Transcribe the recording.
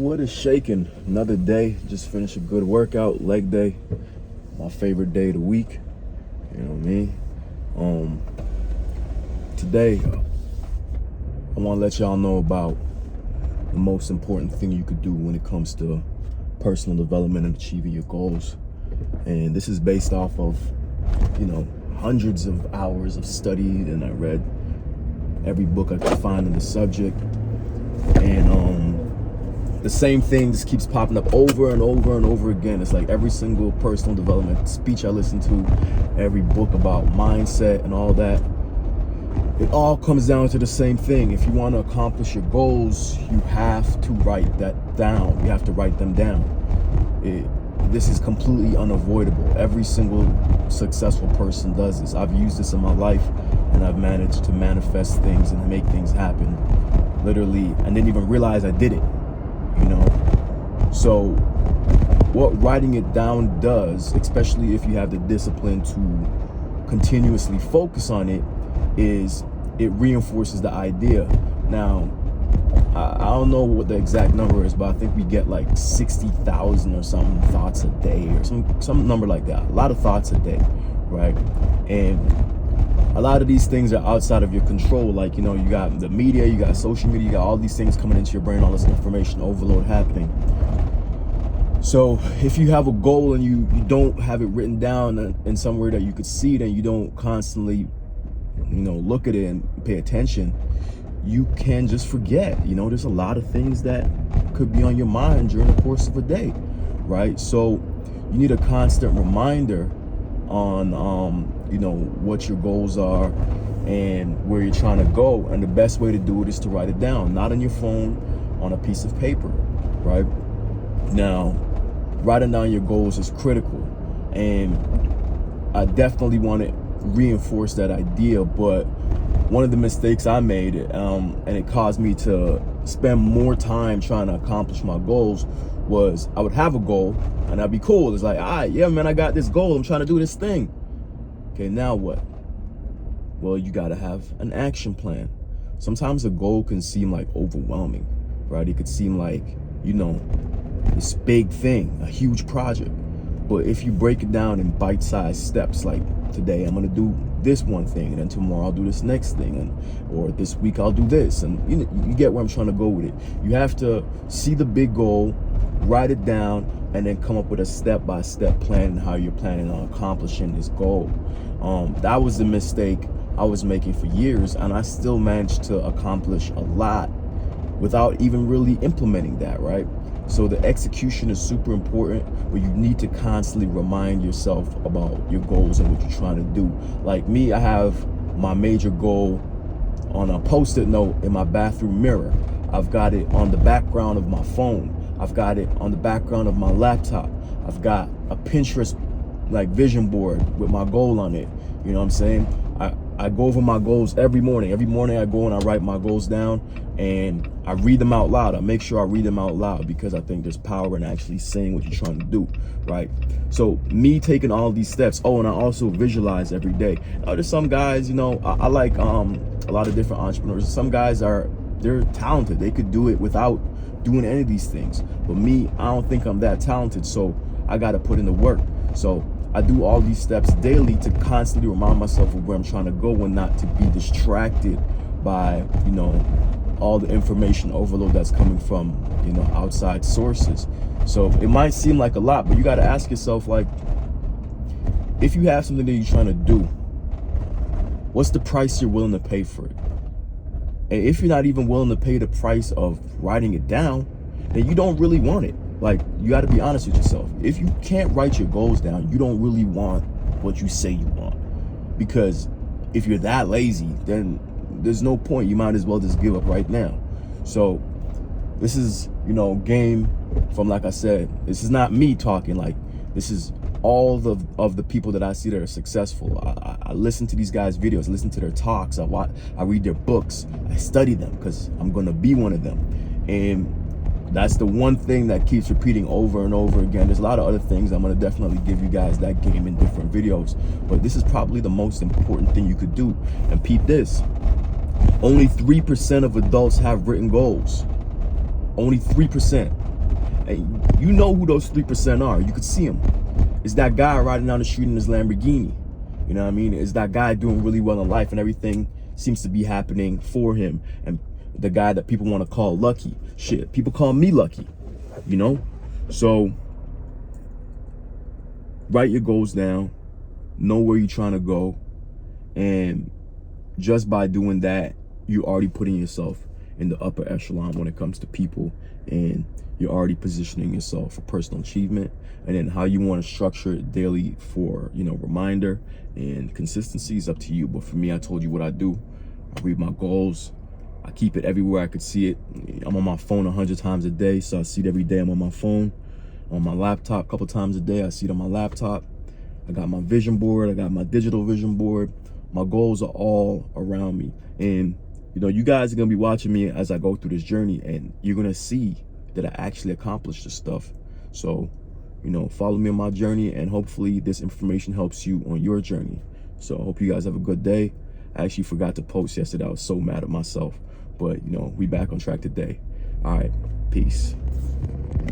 What is shaking? Another day. Just finished a good workout, leg day. My favorite day of the week. You know what I mean? Today, I want to let y'all know about the most important thing you could do when it comes to personal development and achieving your goals. And this is based off of, hundreds of hours of study, and I read every book I could find on the subject. And the same thing just keeps popping up over and over and over again. It's like every single personal development speech I listen to, every book about mindset and all that, it all comes down to the same thing. If you want to accomplish your goals, you have to write that down. You have to write them down. This is completely unavoidable. Every single successful person does this. I've used this in my life, and I've managed to manifest things and make things happen. Literally, I didn't even realize I did it. So what writing it down does, especially if you have the discipline to continuously focus on it, is it reinforces the idea. Now, I don't know what the exact number is, but I think we get like 60,000 or something thoughts a day, or some number like that. A lot of thoughts a day, right? And a lot of these things are outside of your control. Like, you got the media, you got social media, you got all these things coming into your brain, all this information overload happening. So if you have a goal and you don't have it written down in somewhere that you could see it, and you don't constantly, look at it and pay attention, you can just forget. There's a lot of things that could be on your mind during the course of a day, right? So you need a constant reminder on what your goals are and where you're trying to go. And the best way to do it is to write it down, not on your phone, on a piece of paper, right? Now, writing down your goals is critical, and I definitely want to reinforce that idea. But one of the mistakes I made, and it caused me to spend more time trying to accomplish my goals, was I would have a goal and I'd be cool. It's like, all right, yeah, man, I got this goal. I'm trying to do this thing. Okay, now what? Well, you got to have an action plan. Sometimes a goal can seem like overwhelming, right? It could seem like, this big thing, a huge project. But if you break it down in bite-sized steps, like today I'm going to do this one thing, and then tomorrow I'll do this next thing, or this week I'll do this, and you get where I'm trying to go with it. You have to see the big goal, write it down, and then come up with a step-by-step plan on how you're planning on accomplishing this goal. That was the mistake I was making for years, and I still managed to accomplish a lot without even really implementing that, right? So the execution is super important, but you need to constantly remind yourself about your goals and what you're trying to do. Like me, I have my major goal on a Post-it note in my bathroom mirror. I've got it on the background of my phone. I've got it on the background of my laptop. I've got a Pinterest vision board with my goal on it. You know what I'm saying? I go over my goals every morning. Every morning I go and I write my goals down, and I read them out loud. I make sure I read them out loud, because I think there's power in actually saying what you're trying to do, right? So me taking all these steps. Oh, and I also visualize every day. Now, there's some guys, I like a lot of different entrepreneurs. Some guys they're talented. They could do it without doing any of these things. But me, I don't think I'm that talented, so I got to put in the work. So I do all these steps daily to constantly remind myself of where I'm trying to go, and not to be distracted by, all the information overload that's coming from, outside sources. So it might seem like a lot, but you got to ask yourself, if you have something that you're trying to do, what's the price you're willing to pay for it? And if you're not even willing to pay the price of writing it down, then you don't really want it. You got to be honest with yourself. If you can't write your goals down, you don't really want what you say you want. Because if you're that lazy, then there's no point. You might as well just give up right now. So this is, game from, like I said, this is not me talking. This is all of the people that I see that are successful. I listen to these guys' videos, I listen to their talks, I read their books, I study them, because I'm going to be one of them. And that's the one thing that keeps repeating over and over again. There's a lot of other things. I'm going to definitely give you guys that game in different videos, but this is probably the most important thing you could do. And peep this, only 3% of adults have written goals. Only 3%. And you know who those 3% are. You could see them. It's that guy riding down the street in his Lamborghini. You know what I mean? It's that guy doing really well in life and everything seems to be happening for him. And the guy that people want to call lucky. Shit, people call me lucky, you know? So write your goals down, know where you're trying to go, and just by doing that, you're already putting yourself in the upper echelon when it comes to people, and you're already positioning yourself for personal achievement. And then how you want to structure it daily for, you know, reminder and consistency is up to you. But for me, I told you what I do. I read my goals. I keep it everywhere I could see it. I'm on my phone 100 times a day, so I see it every day. I'm on my phone, on my laptop a couple times a day. I see it on my laptop. I got my vision board. I got my digital vision board. My goals are all around me. And, you know, you guys are going to be watching me as I go through this journey, and you're going to see that I actually accomplished this stuff. So, you know, follow me on my journey, and hopefully this information helps you on your journey. So I hope you guys have a good day. I actually forgot to post yesterday. I was so mad at myself. But, you know, we back on track today. All right. Peace.